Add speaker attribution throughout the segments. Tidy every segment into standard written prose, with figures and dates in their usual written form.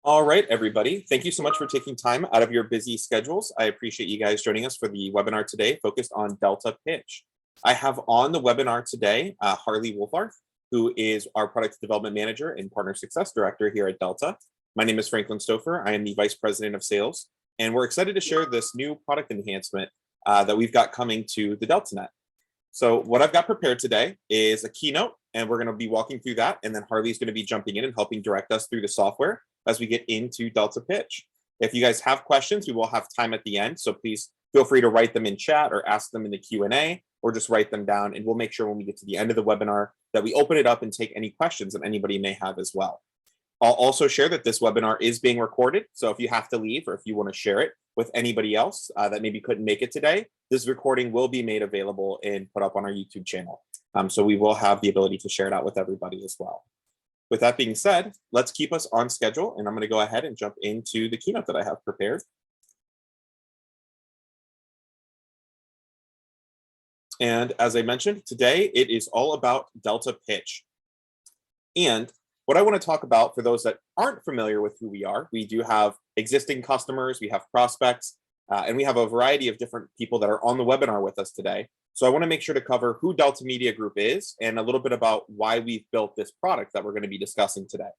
Speaker 1: All right, everybody. Thank you so much for taking time out of your busy schedules. I appreciate you guys joining us for the webinar today focused on Delta Pitch. I have on the webinar today Harley Wolfarth, who is our Product Development Manager and Partner Success Director here at Delta. My name is Franklin Stouffer. I am the Vice President of Sales, and we're excited to share this new product enhancement that we've got coming to the DELTANET. So what I've got prepared today is a keynote, and we're going to be walking through that, and then Harley's going to be jumping in and helping direct us through the software as we get into Delta Pitch. If you guys have questions, we will have time at the end, so please feel free to write them in chat or ask them in the Q&A, or just write them down, and we'll make sure when we get to the end of the webinar that we open it up and take any questions that anybody may have as well. I'll also share that this webinar is being recorded, so if you have to leave or if you want to share it with anybody else that maybe couldn't make it today, this recording will be made available and put up on our YouTube channel. So we will have the ability to share it out with everybody as well. With that being said, let's keep us on schedule, and I'm going to go ahead and jump into the keynote that I have prepared. And as I mentioned, today it is all about Delta Pitch. And what I want to talk about for those that aren't familiar with who we are, we do have existing customers, we have prospects, and we have a variety of different people that are on the webinar with us today. So I want to make sure to cover who Delta Media Group is and a little bit about why we've built this product that we're going to be discussing today.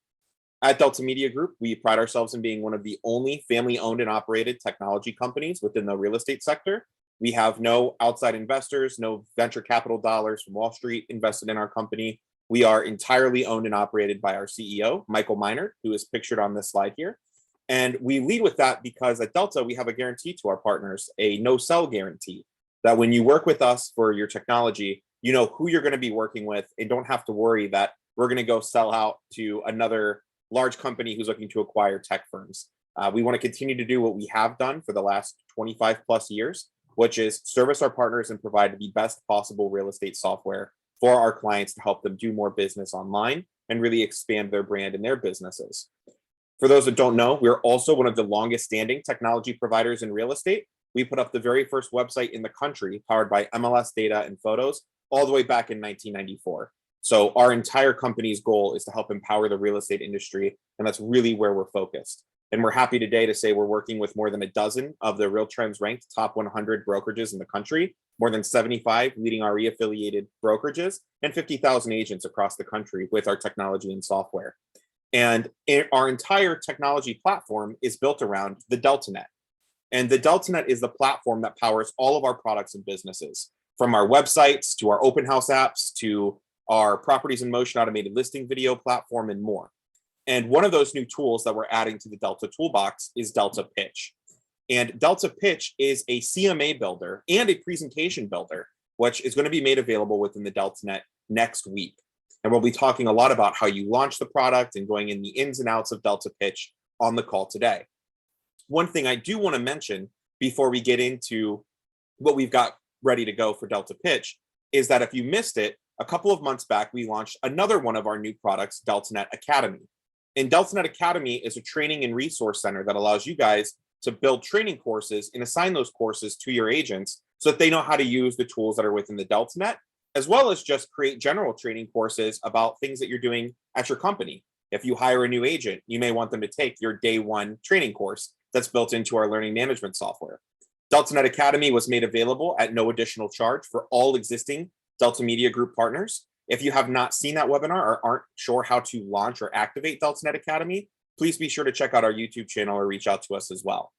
Speaker 1: At Delta Media Group, we pride ourselves in being one of the only family-owned and operated technology companies within the real estate sector. We have no outside investors, no venture capital dollars from Wall Street invested in our company. We are entirely owned and operated by our CEO, Michael Minard, who is pictured on this slide here. And we lead with that because at Delta, we have a guarantee to our partners, a no-sell guarantee, that when you work with us for your technology, you know who you're going to be working with and don't have to worry that we're going to go sell out to another large company who's looking to acquire tech firms. We want to continue to do what we have done for the last 25 plus years, which is service our partners and provide the best possible real estate software for our clients to help them do more business online and really expand their brand and their businesses. For those that don't know, we're also one of the longest standing technology providers in real estate. We put up the very first website in the country powered by MLS data and photos all the way back in 1994. So our entire company's goal is to help empower the real estate industry, and that's really where we're focused. And we're happy today to say we're working with more than a dozen of the Real Trends ranked top 100 brokerages in the country, more than 75 leading RE affiliated brokerages, and 50,000 agents across the country with our technology and software. And our entire technology platform is built around the DELTANET. And the DELTANET is the platform that powers all of our products and businesses, from our websites to our open house apps to our properties in motion automated listing video platform and more. And one of those new tools that we're adding to the Delta toolbox is Delta Pitch. And Delta Pitch is a CMA builder and a presentation builder, which is going to be made available within the DELTANET next week. And we'll be talking a lot about how you launch the product and going in the ins and outs of Delta Pitch on the call today. One thing I do want to mention before we get into what we've got ready to go for Delta Pitch is that if you missed it, a couple of months back, we launched another one of our new products, DELTANET Academy. And DELTANET Academy is a training and resource center that allows you guys to build training courses and assign those courses to your agents so that they know how to use the tools that are within the DELTANET, as well as just create general training courses about things that you're doing at your company. If you hire a new agent, you may want them to take your day one training course that's built into our learning management software. DELTANET Academy was made available at no additional charge for all existing Delta Media Group partners. If you have not seen that webinar or aren't sure how to launch or activate DELTANET Academy, please be sure to check out our YouTube channel or reach out to us as well.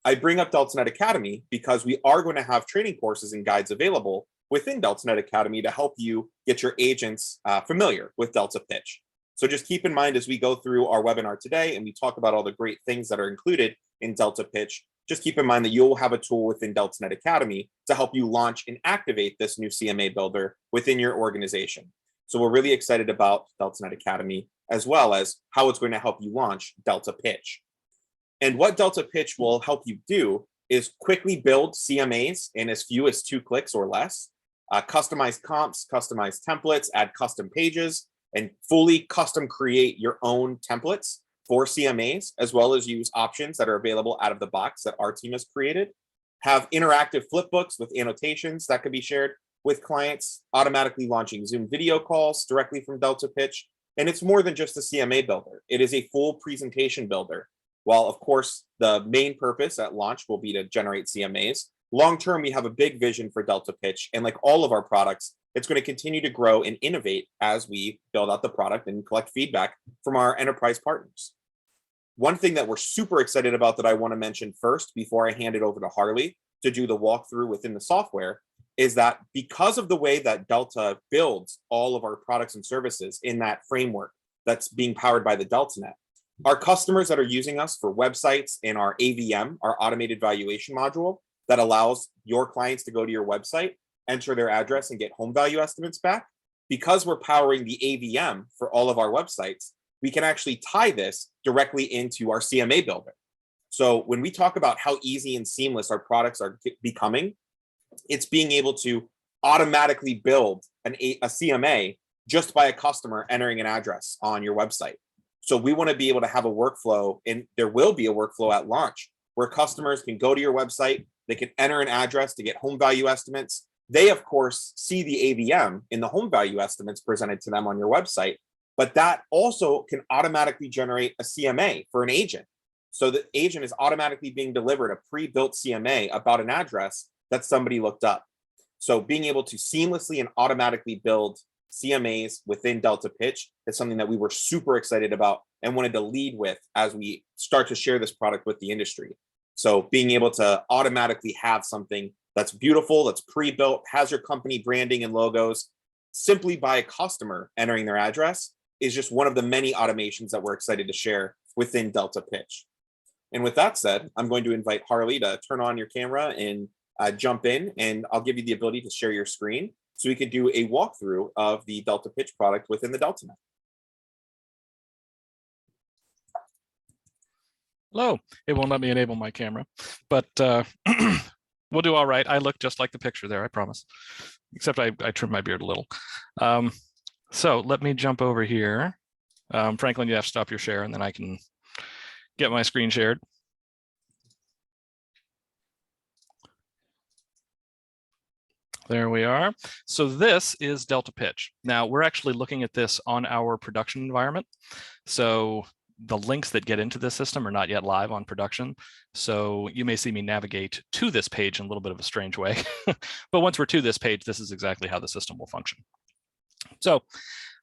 Speaker 1: I bring up DELTANET Academy because we are going to have training courses and guides available within DELTANET Academy to help you get your agents familiar with Delta Pitch. So just keep in mind as we go through our webinar today and we talk about all the great things that are included in Delta Pitch, just keep in mind that you'll have a tool within DELTANET Academy to help you launch and activate this new CMA builder within your organization. So we're really excited about DELTANET Academy, as well as how it's going to help you launch Delta Pitch. And what Delta Pitch will help you do is quickly build CMAs in as few as 2 clicks or less, customize comps, customize templates, add custom pages, and fully custom create your own templates for CMAs, as well as use options that are available out of the box that our team has created. Have interactive flipbooks with annotations that can be shared with clients, automatically launching Zoom video calls directly from Delta Pitch, And it's more than just a CMA builder. It is a full presentation builder. While, of course, the main purpose at launch will be to generate CMAs, long-term, we have a big vision for Delta Pitch. And like all of our products, it's going to continue to grow and innovate as we build out the product and collect feedback from our enterprise partners. One thing that we're super excited about that I want to mention first before I hand it over to Harley to do the walkthrough within the software is that because of the way that Delta builds all of our products and services in that framework that's being powered by the DELTANET, our customers that are using us for websites and our AVM, our automated valuation module that allows your clients to go to your website, enter their address and get home value estimates back, because we're powering the AVM for all of our websites, we can actually tie this directly into our CMA builder. So when we talk about how easy and seamless our products are becoming, it's being able to automatically build a CMA just by a customer entering an address on your website. So we want to be able to have a workflow, and there will be a workflow at launch where customers can go to your website, they can enter an address to get home value estimates. They, of course, see the AVM in the home value estimates presented to them on your website, but that also can automatically generate a CMA for an agent. So the agent is automatically being delivered a pre-built CMA about an address that somebody looked up. So being able to seamlessly and automatically build CMAs within Delta Pitch is something that we were super excited about and wanted to lead with as we start to share this product with the industry. So being able to automatically have something that's beautiful, that's pre-built, has your company branding and logos, simply by a customer entering their address is just one of the many automations that we're excited to share within Delta Pitch. And with that said, I'm going to invite Harley to turn on your camera and jump in, and I'll give you the ability to share your screen so we can do a walkthrough of the Delta Pitch product within the DELTANET.
Speaker 2: Hello. It won't let me enable my camera, but we'll do all right. I look just like the picture there, I promise, except I trimmed my beard a little. So let me jump over here. Franklin, you have to stop your share, and then I can get my screen shared. There we are. So this is Delta Pitch. Now we're actually looking at this on our production environment. So the links that get into this system are not yet live on production. So you may see me navigate to this page in a little bit of a strange way. But once we're to this page, this is exactly how the system will function. So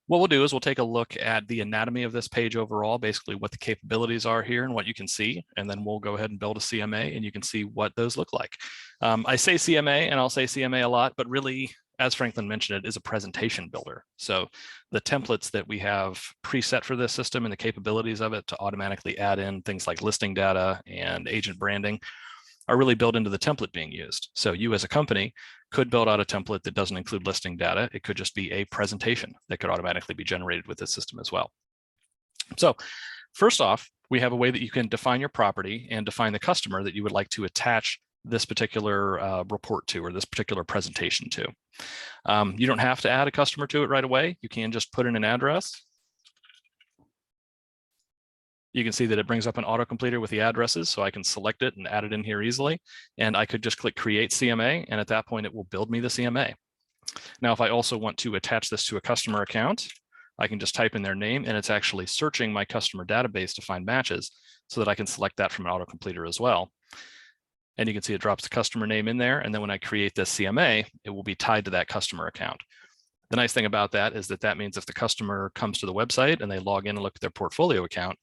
Speaker 2: what we'll do is we'll take a look at the anatomy of this page overall, basically what the capabilities are here and what you can see, and then we'll go ahead and build a CMA and you can see what those look like. I say CMA and I'll say CMA a lot, but really, as Franklin mentioned, it is a presentation builder. So the templates that we have preset for this system and the capabilities of it to automatically add in things like listing data and agent branding are really built into the template being used. So you as a company could build out a template that doesn't include listing data. It could just be a presentation that could automatically be generated with this system as well. So first off, we have a way that you can define your property and define the customer that you would like to attach this particular report to, or this particular presentation to. You don't have to add a customer to it right away. You can just put in an address. You can see that it brings up an autocompleter with the addresses, so I can select it and add it in here easily. And I could just click Create CMA, and at that point, it will build me the CMA. Now, if I also want to attach this to a customer account, I can just type in their name, and it's actually searching my customer database to find matches so that I can select that from an autocompleter as well. And you can see it drops the customer name in there, and then when I create this CMA, it will be tied to that customer account. The nice thing about that is that that means if the customer comes to the website and they log in and look at their portfolio account,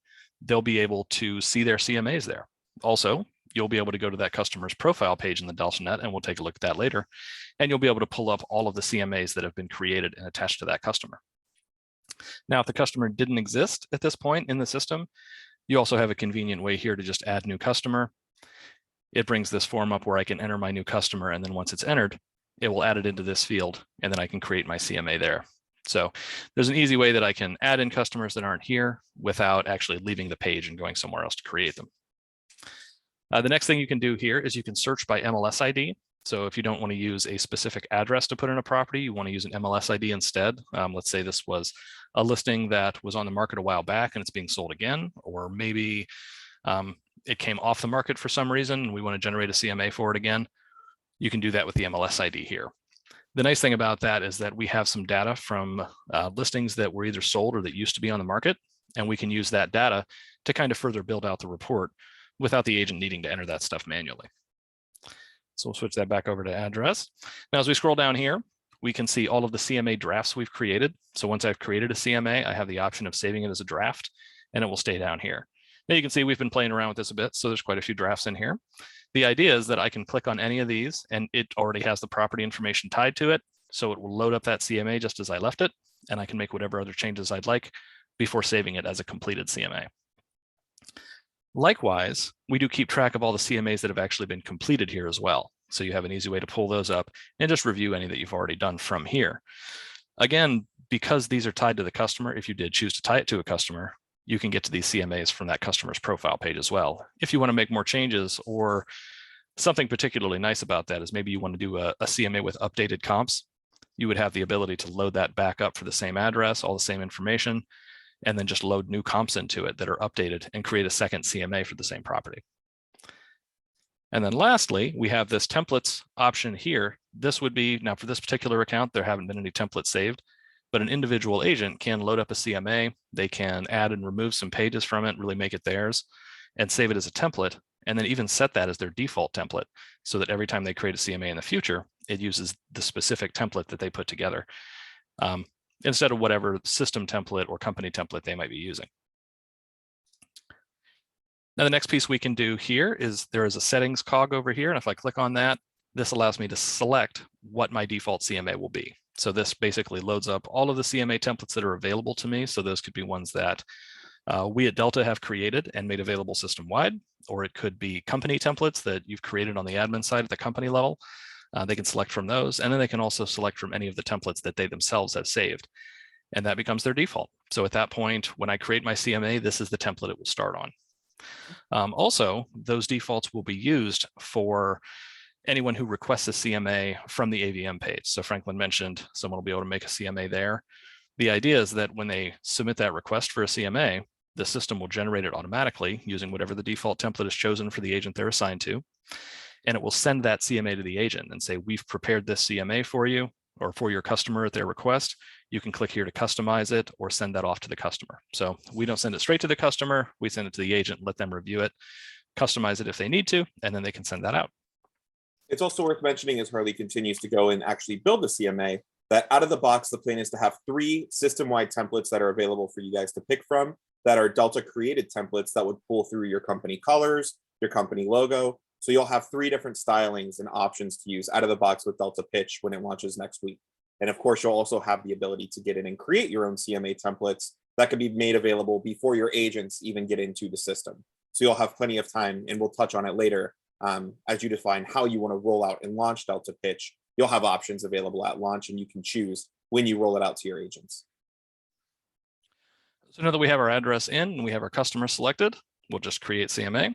Speaker 2: they'll be able to see their CMAs there. Also, you'll be able to go to that customer's profile page in the DELTANET, and we'll take a look at that later, and you'll be able to pull up all of the CMAs that have been created and attached to that customer. Now, if the customer didn't exist at this point in the system, you also have a convenient way here to just add new customer. It brings this form up where I can enter my new customer, and then once it's entered, it will add it into this field, and then I can create my CMA there. So there's an easy way that I can add in customers that aren't here without actually leaving the page and going somewhere else to create them. The next thing you can do here is you can search by MLS ID. So if you don't want to use a specific address to put in a property, you want to use an MLS ID instead. Let's say this was a listing that was on the market a while back and it's being sold again, or maybe it came off the market for some reason and we want to generate a CMA for it again. You can do that with the MLS ID here. The nice thing about that is that we have some data from listings that were either sold or that used to be on the market, and we can use that data to kind of further build out the report without the agent needing to enter that stuff manually. So we'll switch that back over to address. Now, as we scroll down here, we can see all of the CMA drafts we've created. So once I've created a CMA, I have the option of saving it as a draft, and it will stay down here. Now you can see we've been playing around with this a bit, so there's quite a few drafts in here. The idea is that I can click on any of these, and it already has the property information tied to it, so it will load up that CMA just as I left it, and I can make whatever other changes I'd like before saving it as a completed CMA. Likewise, we do keep track of all the CMAs that have actually been completed here as well. So you have an easy way to pull those up and just review any that you've already done from here. Again, because these are tied to the customer, if you did choose to tie it to a customer, you can get to these CMAs from that customer's profile page as well. If you want to make more changes, or something particularly nice about that is maybe you want to do a CMA with updated comps, you would have the ability to load that back up for the same address, all the same information, and then just load new comps into it that are updated and create a second CMA for the same property. And then lastly, we have this templates option here. This would be, now for this particular account, there haven't been any templates saved, but an individual agent can load up a CMA. They can add and remove some pages from it, really make it theirs, and save it as a template, and then even set that as their default template so that every time they create a CMA in the future, it uses the specific template that they put together, instead of whatever system template or company template they might be using. Now, the next piece we can do here is there is a settings cog over here. And if I click on that, this allows me to select what my default CMA will be. So this basically loads up all of the CMA templates that are available to me. So those could be ones that we at Delta have created and made available system-wide, or it could be company templates that you've created on the admin side at the company level. They can select from those, and then they can also select from any of the templates that they themselves have saved, and that becomes their default. So at that point, when I create my CMA, this is the template it will start on. Also, those defaults will be used for anyone who requests a CMA from the AVM page. So Franklin mentioned someone will be able to make a CMA there. The idea is that when they submit that request for a CMA, the system will generate it automatically using whatever the default template is chosen for the agent they're assigned to. And it will send that CMA to the agent and say, we've prepared this CMA for you or for your customer at their request. You can click here to customize it or send that off to the customer. So we don't send it straight to the customer. We send it to the agent, let them review it, customize it if they need to, and then they can send that out.
Speaker 1: It's also worth mentioning as Harley continues to go and actually build the CMA, that out of the box, the plan is to have 3 system-wide templates that are available for you guys to pick from that are Delta created templates that would pull through your company colors, your company logo. So you'll have 3 different stylings and options to use out of the box with Delta Pitch when it launches next week. And of course, you'll also have the ability to get in and create your own CMA templates that can be made available before your agents even get into the system. So you'll have plenty of time, and we'll touch on it later. As you define how you want to roll out and launch Delta Pitch, you'll have options available at launch, and you can choose when you roll it out to your agents.
Speaker 2: So now that we have our address in and we have our customer selected, we'll just create CMA.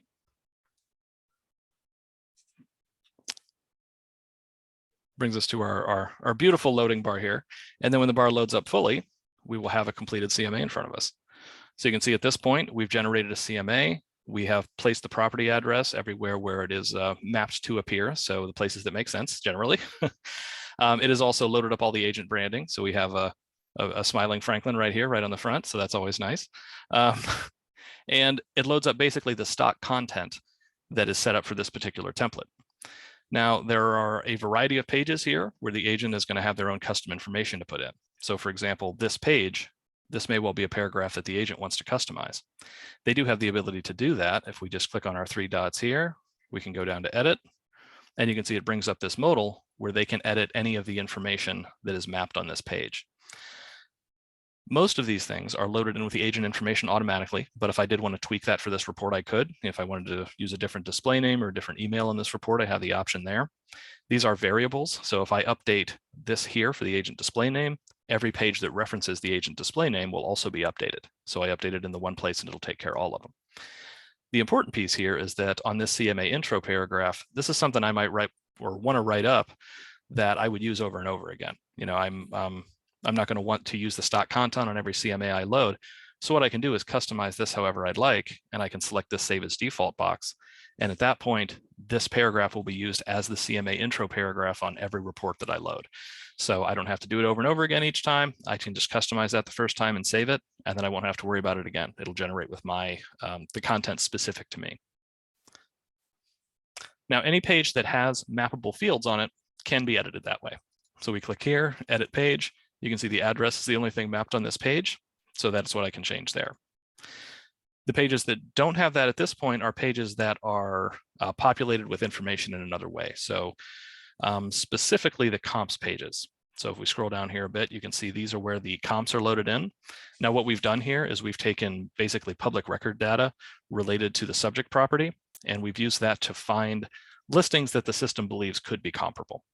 Speaker 2: Brings us to our beautiful loading bar here. And then when the bar loads up fully, we will have a completed CMA in front of us. So you can see at this point, we've generated a CMA. We have placed the property address everywhere where it is mapped to appear. So the places that make sense generally. It has also loaded up all the agent branding. So we have a smiling Franklin right here, right on the front. So that's always nice. And it loads up basically the stock content that is set up for this particular template. Now, there are a variety of pages here where the agent is going to have their own custom information to put in. So for example, this page, this may well be a paragraph that the agent wants to customize. They do have the ability to do that. If we just click on our 3 dots here, we can go down to edit, and you can see it brings up this modal where they can edit any of the information that is mapped on this page. Most of these things are loaded in with the agent information automatically, but if I did want to tweak that for this report, I could. If I wanted to use a different display name or a different email in this report, I have the option there. These are variables. So if I update this here for the agent display name, every page that references the agent display name will also be updated. So I update it in the one place and it'll take care of all of them. The important piece here is that on this CMA intro paragraph, this is something I might write or want to write up that I would use over and over again. You know, I'm not going to want to use the stock content on every CMA I load. So what I can do is customize this however I'd like, and I can select this Save as Default box. And at that point, this paragraph will be used as the CMA intro paragraph on every report that I load. So I don't have to do it over and over again each time. I can just customize that the first time and save it, and then I won't have to worry about it again. It'll generate with my the content specific to me. Now, any page that has mappable fields on it can be edited that way. So we click here, edit page. You can see the address is the only thing mapped on this page. So that's what I can change there. The pages that don't have that at this point are pages that are populated with information in another way. So specifically the comps pages. So if we scroll down here a bit, you can see these are where the comps are loaded in. Now what we've done here is we've taken basically public record data related to the subject property, and we've used that to find listings that the system believes could be comparable.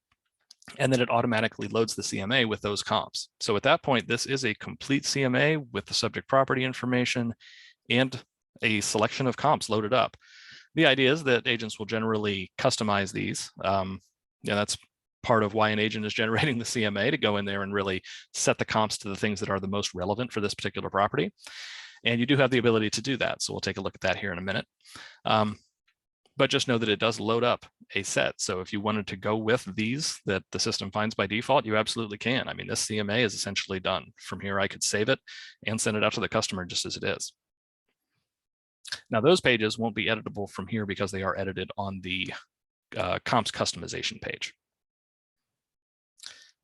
Speaker 2: And then it automatically loads the CMA with those comps. So at that point, this is a complete CMA with the subject property information and a selection of comps loaded up. The idea is that agents will generally customize these. That's part of why an agent is generating the CMA, to go in there and really set the comps to the things that are the most relevant for this particular property. And you do have the ability to do that. So we'll take a look at that here in a minute. But just know that it does load up a set. So if you wanted to go with these that the system finds by default, you absolutely can. I mean, this CMA is essentially done. From here, I could save it and send it out to the customer just as it is. Now, those pages won't be editable from here because they are edited on the comps customization page.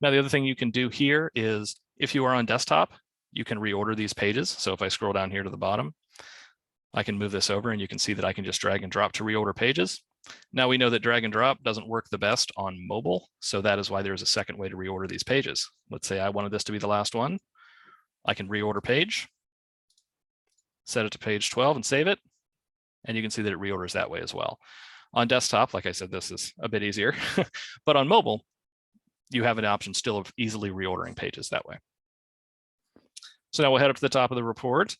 Speaker 2: Now, the other thing you can do here is if you are on desktop, you can reorder these pages. So if I scroll down here to the bottom, I can move this over and you can see that I can just drag and drop to reorder pages. Now we know that drag and drop doesn't work the best on mobile. So that is why there's a second way to reorder these pages. Let's say I wanted this to be the last one. I can reorder page, set it to page 12 and save it. And you can see that it reorders that way as well. On desktop, like I said, this is a bit easier, but on mobile, you have an option still of easily reordering pages that way. So now we'll head up to the top of the report.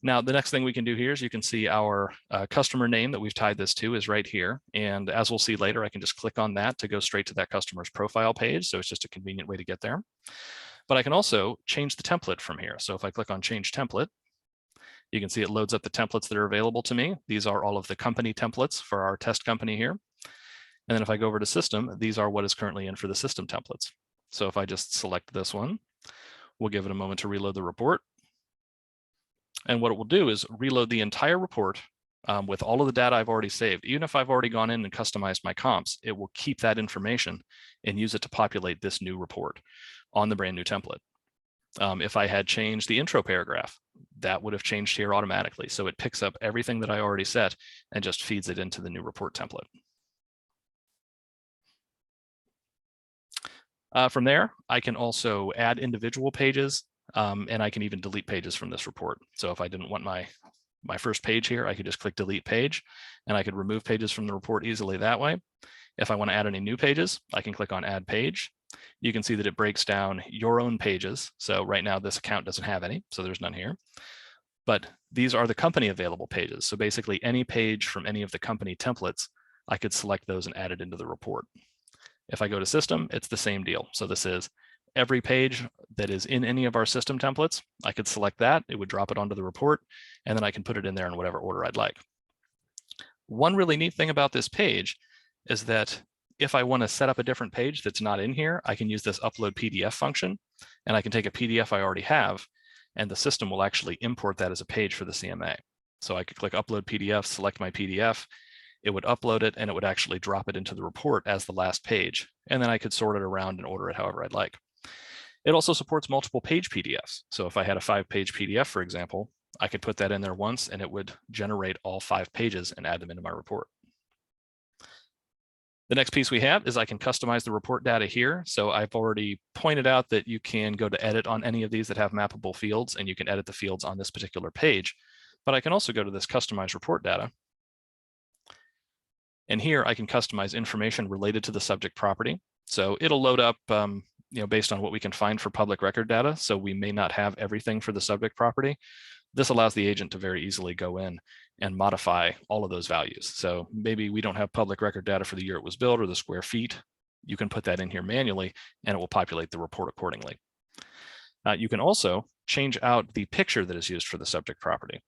Speaker 2: Now, the next thing we can do here is you can see our customer name that we've tied this to is right here. And as we'll see later, I can just click on that to go straight to that customer's profile page. So it's just a convenient way to get there. But I can also change the template from here. So if I click on change template, you can see it loads up the templates that are available to me. These are all of the company templates for our test company here. And then if I go over to system, these are what is currently in for the system templates. So if I just select this one, we'll give it a moment to reload the report. And what it will do is reload the entire report with all of the data I've already saved. Even if I've already gone in and customized my comps, it will keep that information and use it to populate this new report on the brand new template. If I had changed the intro paragraph, that would have changed here automatically. So it picks up everything that I already set and just feeds it into the new report template. From there, I can also add individual pages, and I can even delete pages from this report. So if I didn't want my first page here, I could just click delete page, and I could remove pages from the report easily that way. If I want to add any new pages, I can click on add page. You can see that it breaks down your own pages. So right now this account doesn't have any, so there's none here. But these are the company available pages. So basically any page from any of the company templates, I could select those and add it into the report. If I go to system, it's the same deal. So this is every page that is in any of our system templates. I could select that, it would drop it onto the report, and then I can put it in there in whatever order I'd like. One really neat thing about this page is that if I want to set up a different page that's not in here, I can use this upload PDF function, and I can take a PDF I already have, and the system will actually import that as a page for the CMA. So I could click upload PDF, select my PDF, it would upload it, and it would actually drop it into the report as the last page. And then I could sort it around and order it however I'd like. It also supports multiple page PDFs. So if I had a 5-page PDF, for example, I could put that in there once and it would generate all 5 pages and add them into my report. The next piece we have is I can customize the report data here. So I've already pointed out that you can go to edit on any of these that have mappable fields, and you can edit the fields on this particular page. But I can also go to this customize report data. And here I can customize information related to the subject property. So it'll load up based on what we can find for public record data. So we may not have everything for the subject property. This allows the agent to very easily go in and modify all of those values. So maybe we don't have public record data for the year it was built or the square feet. You can put that in here manually and it will populate the report accordingly. You can also change out the picture that is used for the subject property.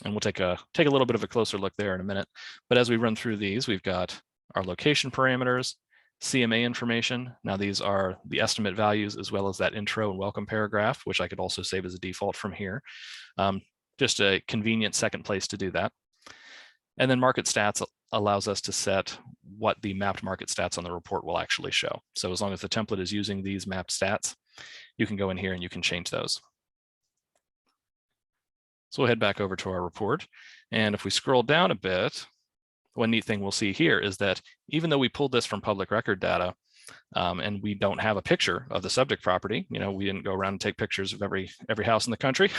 Speaker 2: And we'll take a little bit of a closer look there in a minute. But as we run through these, we've got our location parameters, CMA information. Now these are the estimate values as well as that intro and welcome paragraph, which I could also save as a default from here. Just a convenient second place to do that. And then market stats allows us to set what the mapped market stats on the report will actually show. So as long as the template is using these mapped stats, you can go in here and you can change those. So we'll head back over to our report. And if we scroll down a bit, one neat thing we'll see here is that even though we pulled this from public record data and we don't have a picture of the subject property, you know, we didn't go around and take pictures of every house in the country.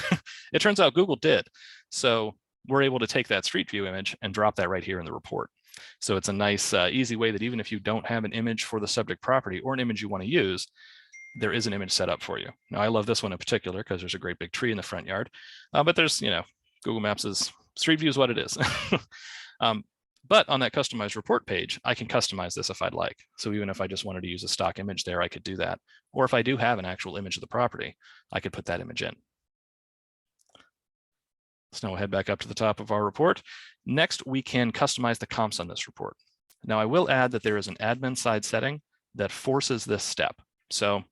Speaker 2: It turns out Google did. So we're able to take that Street View image and drop that right here in the report. So it's a nice, easy way that even if you don't have an image for the subject property or an image you want to use, there is an image set up for you. Now, I love this one in particular because there's a great big tree in the front yard, but there's, you know, Google Maps is, Street View is what it is. But on that customized report page, I can customize this if I'd like. So even if I just wanted to use a stock image there, I could do that. Or if I do have an actual image of the property, I could put that image in. So now we'll head back up to the top of our report. Next, we can customize the comps on this report. Now I will add that there is an admin side setting that forces this step. So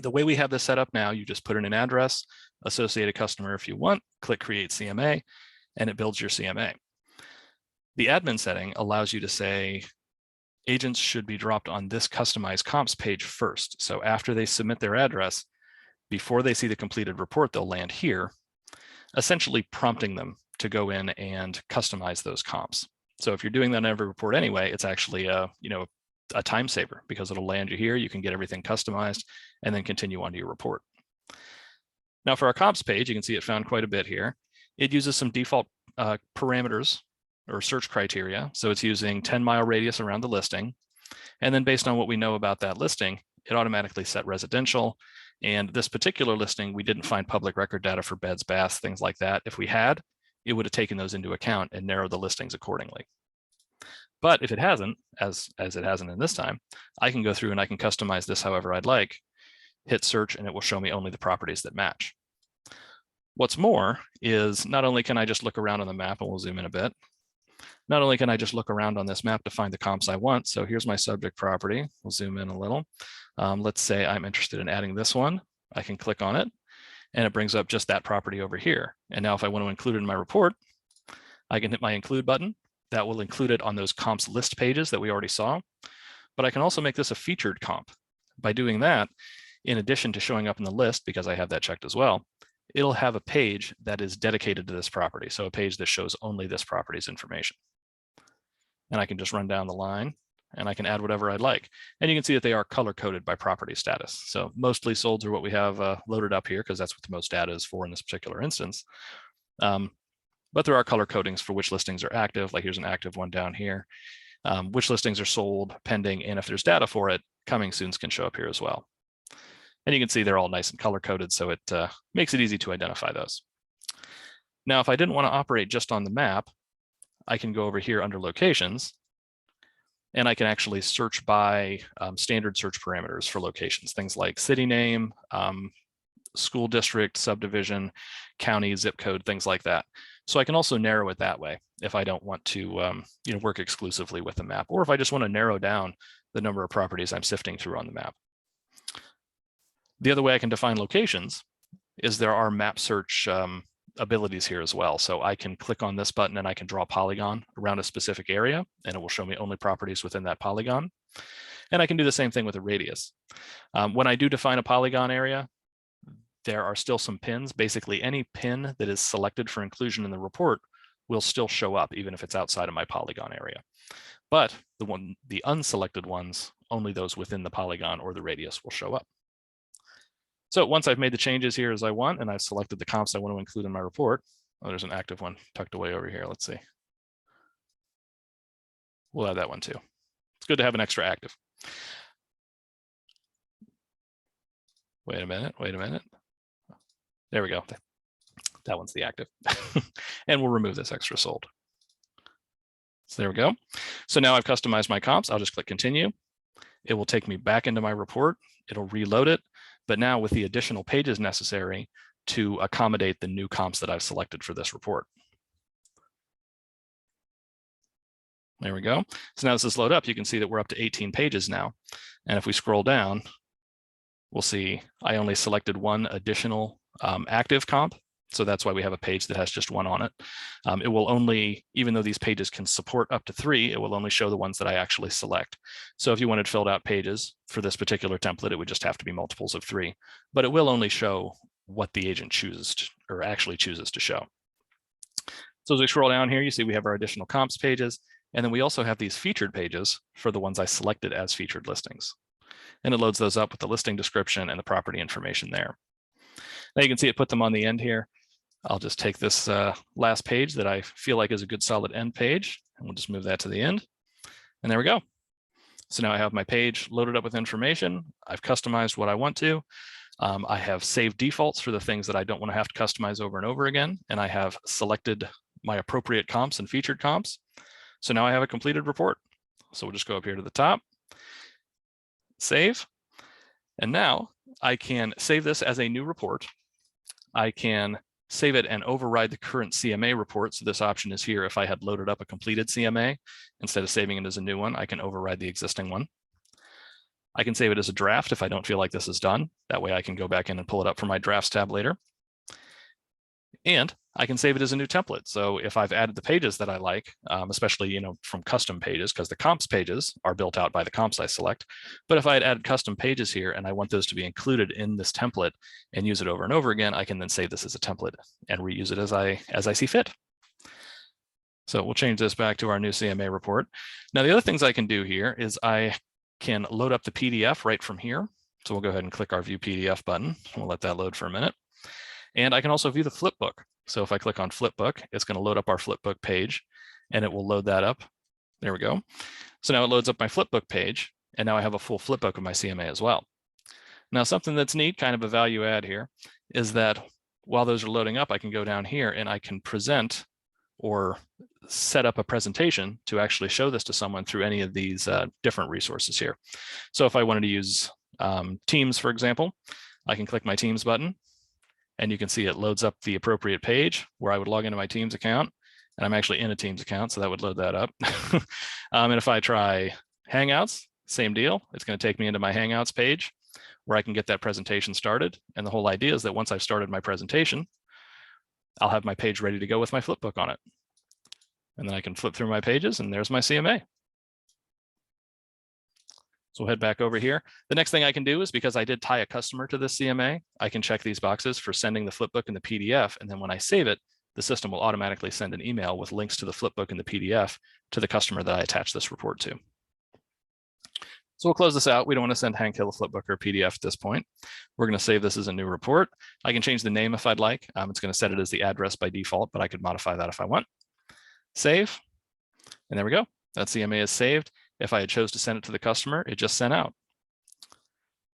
Speaker 2: the way we have this set up now, you just put in an address, associate a customer if you want, click create CMA, and it builds your CMA. The admin setting allows you to say agents should be dropped on this customized comps page first. So after they submit their address, before they see the completed report, they'll land here, essentially prompting them to go in and customize those comps. So if you're doing that on every report anyway, it's actually a time saver because it'll land you here. You can get everything customized and then continue on to your report. Now for our comps page, you can see it found quite a bit here. It uses some default parameters or search criteria. So it's using 10-mile radius around the listing. And then based on what we know about that listing, it automatically set residential. And this particular listing, we didn't find public record data for beds, baths, things like that. If we had, it would have taken those into account and narrowed the listings accordingly. But if it hasn't, as it hasn't in this time, I can go through and I can customize this however I'd like, hit search, and it will show me only the properties that match. What's more is not only can I just look around on the map, and we'll zoom in a bit, not only can I just look around on this map to find the comps I want. So here's my subject property. We'll zoom in a little. Let's say I'm interested in adding this one. I can click on it and it brings up just that property over here. And now if I want to include it in my report, I can hit my include button. That will include it on those comps list pages that we already saw. But I can also make this a featured comp. By doing that, in addition to showing up in the list, because I have that checked as well, it'll have a page that is dedicated to this property. So a page that shows only this property's information. And I can just run down the line and I can add whatever I'd like. And you can see that they are color coded by property status. So mostly solds are what we have loaded up here because that's what the most data is for in this particular instance. But there are color codings for which listings are active. Like here's an active one down here. Which listings are sold, pending, and if there's data for it, coming soons can show up here as well. And you can see they're all nice and color coded, so it makes it easy to identify those. Now, if I didn't want to operate just on the map, I can go over here under locations and I can actually search by standard search parameters for locations, things like city name, school district, subdivision, county, zip code, things like that. So I can also narrow it that way if I don't want to work exclusively with the map, or if I just want to narrow down the number of properties I'm sifting through on the map. The other way I can define locations is there are map search abilities here as well. So I can click on this button and I can draw a polygon around a specific area and it will show me only properties within that polygon. And I can do the same thing with a radius. When I do define a polygon area, there are still some pins. Basically any pin that is selected for inclusion in the report will still show up even if it's outside of my polygon area. But the unselected ones, only those within the polygon or the radius will show up. So once I've made the changes here as I want, and I've selected the comps I want to include in my report, oh, there's an active one tucked away over here. Let's see. We'll add that one too. It's good to have an extra active. Wait a minute. There we go. That one's the active. And we'll remove this extra sold. So there we go. So now I've customized my comps. I'll just click continue. It will take me back into my report. It'll reload it. But now with the additional pages necessary to accommodate the new comps that I've selected for this report. There we go. So now as this load up, you can see that we're up to 18 pages now. And if we scroll down, we'll see I only selected one additional active comp. So that's why we have a page that has just one on it. It will only, even though these pages can support up to 3, it will only show the ones that I actually select. So if you wanted filled out pages for this particular template, it would just have to be multiples of 3, but it will only show what the agent chooses to, or actually chooses to show. So as we scroll down here, you see we have our additional comps pages, and then we also have these featured pages for the ones I selected as featured listings. And it loads those up with the listing description and the property information there. Now you can see it put them on the end here. I'll just take this last page that I feel like is a good solid end page, and we'll just move that to the end. And there we go. So now I have my page loaded up with information. I've customized what I want to. I have saved defaults for the things that I don't want to have to customize over and over again. And I have selected my appropriate comps and featured comps. So now I have a completed report. So we'll just go up here to the top, save. And now I can save this as a new report. I can save it and override the current CMA report. So this option is here. If I had loaded up a completed CMA, instead of saving it as a new one, I can override the existing one. I can save it as a draft if I don't feel like this is done. That way I can go back in and pull it up from my drafts tab later. And I can save it as a new template. So if I've added the pages that I like, especially from custom pages, because the comps pages are built out by the comps I select. But if I had added custom pages here and I want those to be included in this template and use it over and over again, I can then save this as a template and reuse it as I see fit. So we'll change this back to our new CMA report. Now the other things I can do here is I can load up the PDF right from here. So we'll go ahead and click our View PDF button. We'll let that load for a minute. And I can also view the flipbook. So if I click on flipbook, it's going to load up our flipbook page, and it will load that up. There we go. So now it loads up my flipbook page, and now I have a full flipbook of my CMA as well. Now something that's neat, kind of a value add here, is that while those are loading up, I can go down here and I can present or set up a presentation to actually show this to someone through any of these different resources here. So if I wanted to use Teams, for example, I can click my Teams button, and you can see it loads up the appropriate page where I would log into my Teams account. And I'm actually in a Teams account, so that would load that up. And if I try Hangouts, same deal. It's going to take me into my Hangouts page where I can get that presentation started. And the whole idea is that once I've started my presentation, I'll have my page ready to go with my flipbook on it. And then I can flip through my pages, and there's my CMA. So we'll head back over here. The next thing I can do is, because I did tie a customer to this CMA, I can check these boxes for sending the flipbook and the PDF. And then when I save it, the system will automatically send an email with links to the flipbook and the PDF to the customer that I attach this report to. So we'll close this out. We don't want to send Hank Hill a flipbook or a PDF at this point. We're going to save this as a new report. I can change the name if I'd like. It's going to set it as the address by default, but I could modify that if I want. Save. And there we go. That CMA is saved. If I had chose to send it to the customer, it just sent out.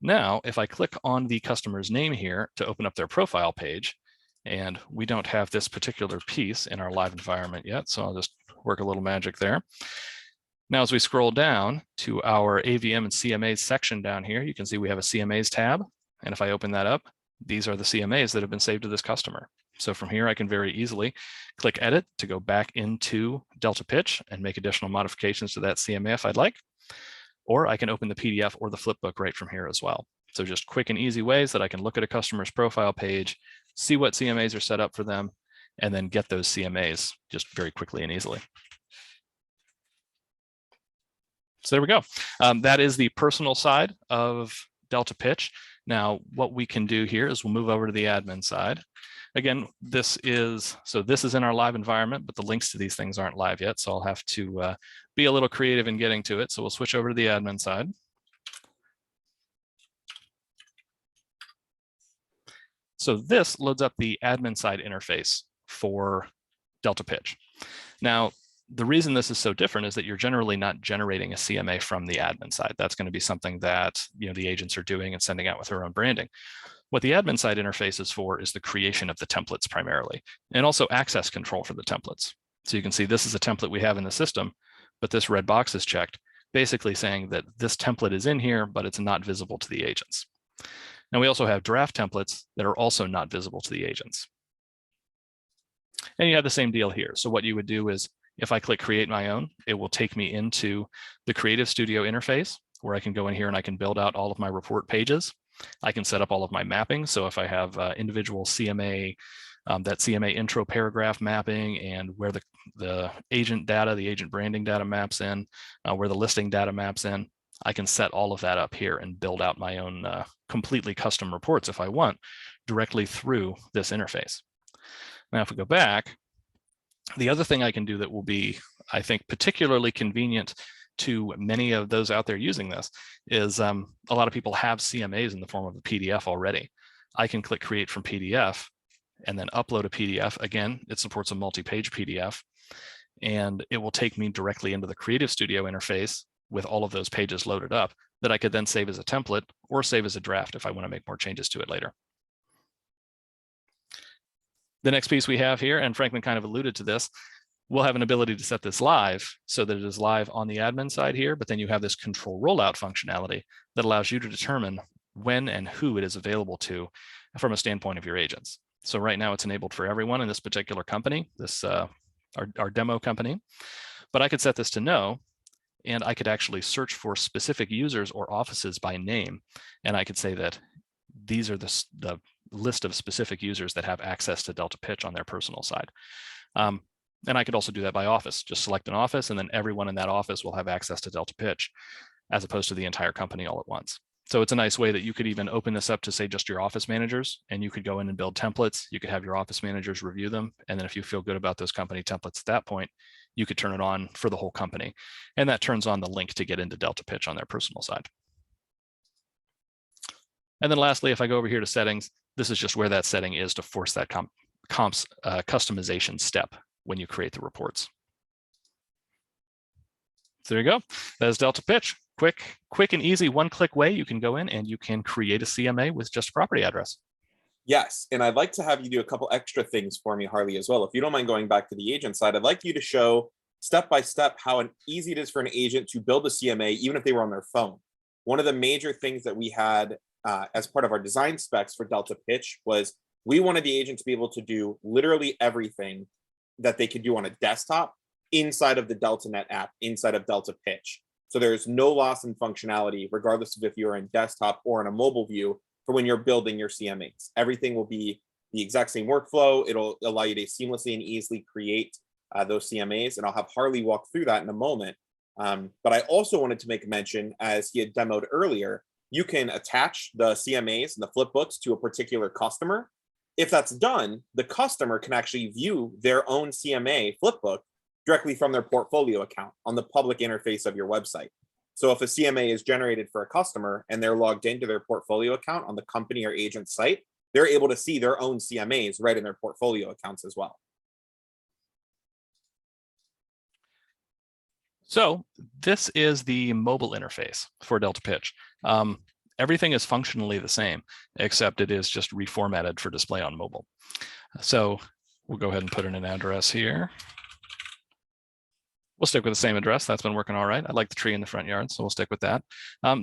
Speaker 2: Now, if I click on the customer's name here to open up their profile page, and we don't have this particular piece in our live environment yet, so I'll just work a little magic there. Now, as we scroll down to our AVM and CMAs section down here, you can see we have a CMAs tab. And if I open that up, these are the CMAs that have been saved to this customer. So from here, I can very easily click edit to go back into Delta Pitch and make additional modifications to that CMA if I'd like, or I can open the PDF or the flipbook right from here as well. So just quick and easy ways that I can look at a customer's profile page, see what CMAs are set up for them, and then get those CMAs just very quickly and easily. So there we go. That is the personal side of Delta Pitch. Now, what we can do here is we'll move over to the admin side. Again, this is in our live environment, but the links to these things aren't live yet. So I'll have to be a little creative in getting to it. So we'll switch over to the admin side. So this loads up the admin side interface for Delta Pitch. Now, the reason this is so different is that you're generally not generating a CMA from the admin side. That's going to be something that the agents are doing and sending out with their own branding. What the admin side interface is for is the creation of the templates primarily, and also access control for the templates. So you can see this is a template we have in the system, but this red box is checked, basically saying that this template is in here, but it's not visible to the agents. Now we also have draft templates that are also not visible to the agents. And you have the same deal here. So what you would do is If I click create my own, it will take me into the Creative Studio interface where I can go in here and I can build out all of my report pages. I can set up all of my mapping. So if I have individual CMA, that CMA intro paragraph mapping, and where the agent data, the agent branding data maps in, where the listing data maps in, I can set all of that up here and build out my own completely custom reports if I want, directly through this interface. Now, if we go back, the other thing I can do that will be, I think, particularly convenient to many of those out there using this is a lot of people have CMAs in the form of a PDF already. I can click create from PDF and then upload a PDF. Again, it supports a multi-page PDF, and it will take me directly into the Creative Studio interface with all of those pages loaded up that I could then save as a template or save as a draft if I want to make more changes to it later. The next piece we have here, and Franklin kind of alluded to this, we'll have an ability to set this live so that it is live on the admin side here, but then you have this control rollout functionality that allows you to determine when and who it is available to from a standpoint of your agents. So right now it's enabled for everyone in this particular company, this our demo company, but I could set this to no, and I could actually search for specific users or offices by name. And I could say that these are the list of specific users that have access to Delta Pitch on their personal side. And I could also do that by office, just select an office, and then everyone in that office will have access to Delta Pitch, as opposed to the entire company all at once. So it's a nice way that you could even open this up to, say, just your office managers, and you could go in and build templates. You could have your office managers review them. And then if you feel good about those company templates at that point, you could turn it on for the whole company. And that turns on the link to get into Delta Pitch on their personal side. And then lastly, if I go over here to settings, this is just where that setting is to force that customization step when you create the reports. So there you go. That is Delta Pitch. Quick and easy one-click way you can go in and you can create a CMA with just a property address.
Speaker 1: Yes, and I'd like to have you do a couple extra things for me, Harley, as well. If you don't mind going back to the agent side, I'd like you to show step-by-step how easy it is for an agent to build a CMA, even if they were on their phone. One of the major things that we had as part of our design specs for Delta Pitch was we wanted the agent to be able to do literally everything that they could do on a desktop inside of the DELTANET app, inside of Delta Pitch. So there's no loss in functionality, regardless of if you're in desktop or in a mobile view, for when you're building your CMAs. Everything will be the exact same workflow. It'll allow you to seamlessly and easily create those CMAs, and I'll have Harley walk through that in a moment. But I also wanted to make a mention, as he had demoed earlier, you can attach the CMAs and the flipbooks to a particular customer. If that's done, the customer can actually view their own CMA flipbook directly from their portfolio account on the public interface of your website. So if a CMA is generated for a customer and they're logged into their portfolio account on the company or agent site, they're able to see their own CMAs right in their portfolio accounts as well.
Speaker 2: So this is the mobile interface for Delta Pitch. Everything is functionally the same, except it is just reformatted for display on mobile. So we'll go ahead and put in an address here. We'll stick with the same address. That's been working all right. I like the tree in the front yard, so we'll stick with that.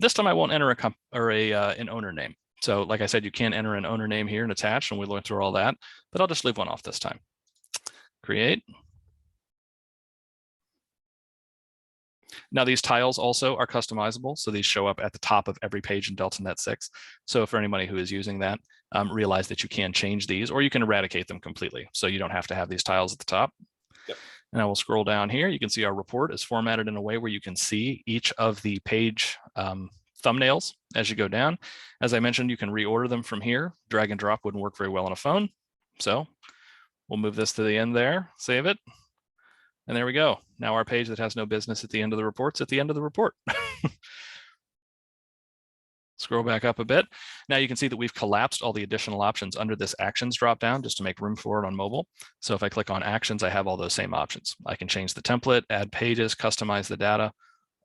Speaker 2: This time I won't enter an owner name. So like I said, you can enter an owner name here and attach, and we learned through all that, but I'll just leave one off this time. Create. Now these tiles also are customizable, so these show up at the top of every page in DeltaNet 6. So for anybody who is using that, realize that you can change these, or you can eradicate them completely. So you don't have to have these tiles at the top.
Speaker 1: Yep.
Speaker 2: And I will scroll down here. You can see our report is formatted in a way where you can see each of the page thumbnails as you go down. As I mentioned, you can reorder them from here. Drag and drop wouldn't work very well on a phone. So we'll move this to the end there, save it. And there we go. Now our page that has no business at the end of the report's at the end of the report. Scroll back up a bit. Now you can see that we've collapsed all the additional options under this actions dropdown just to make room for it on mobile. So if I click on actions, I have all those same options. I can change the template, add pages, customize the data,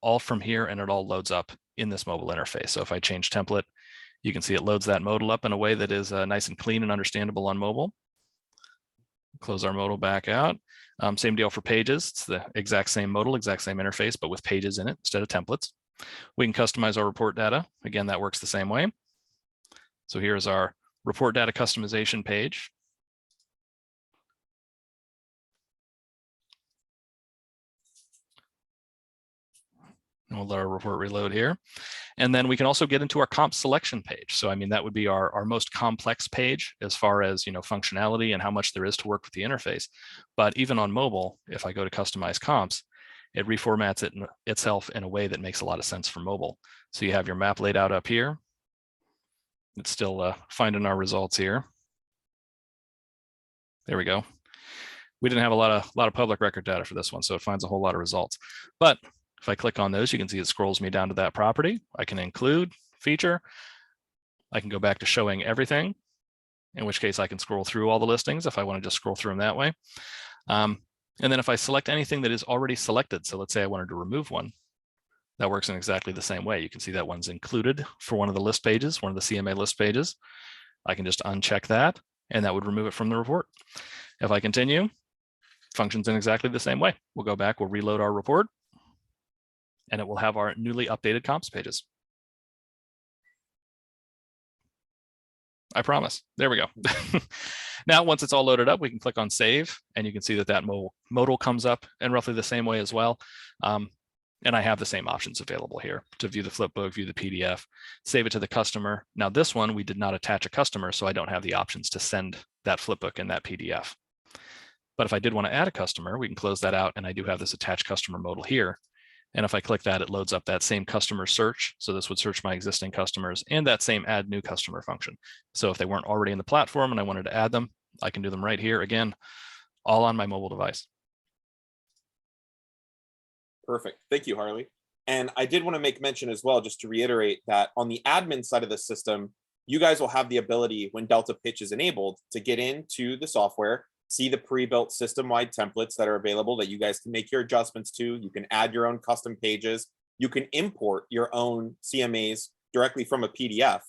Speaker 2: all from here, and it all loads up in this mobile interface. So if I change template, you can see it loads that modal up in a way that is nice and clean and understandable on mobile. Close our modal back out. Same deal for pages. It's the exact same modal, exact same interface, but with pages in it instead of templates. We can customize our report data. Again, that works the same way. So here's our report data customization page. And we'll let our report reload here. And then we can also get into our comp selection page. So I mean, that would be our most complex page as far as functionality and how much there is to work with the interface. But even on mobile, if I go to customize comps, it reformats itself in a way that makes a lot of sense for mobile. So you have your map laid out up here. It's still finding our results here. There we go. We didn't have a lot of public record data for this one, so it finds a whole lot of results. But if I click on those, you can see it scrolls me down to that property. I can include feature. I can go back to showing everything, in which case I can scroll through all the listings if I want to just scroll through them that way. And then if I select anything that is already selected, so let's say I wanted to remove one, that works in exactly the same way. You can see that one's included for one of the list pages, one of the CMA list pages. I can just uncheck that, and that would remove it from the report. If I continue, functions in exactly the same way. We'll go back, we'll reload our report, and it will have our newly updated comps pages. I promise. There we go. Now, once it's all loaded up, we can click on save, and you can see that modal comes up in roughly the same way as well. And I have the same options available here to view the flipbook, view the PDF, save it to the customer. Now, this one, we did not attach a customer, so I don't have the options to send that flipbook and that PDF. But if I did want to add a customer, we can close that out, and I do have this attach customer modal here. And if I click that, it loads up that same customer search. So this would search my existing customers and that same add new customer function. So if they weren't already in the platform and I wanted to add them, I can do them right here, again, all on my mobile device.
Speaker 1: Perfect. Thank you, Harley. And I did want to make mention as well, just to reiterate that on the admin side of the system, you guys will have the ability when Delta Pitch is enabled to get into the software, see the pre-built system-wide templates that are available that you guys can make your adjustments to. You can add your own custom pages. You can import your own CMAs directly from a PDF.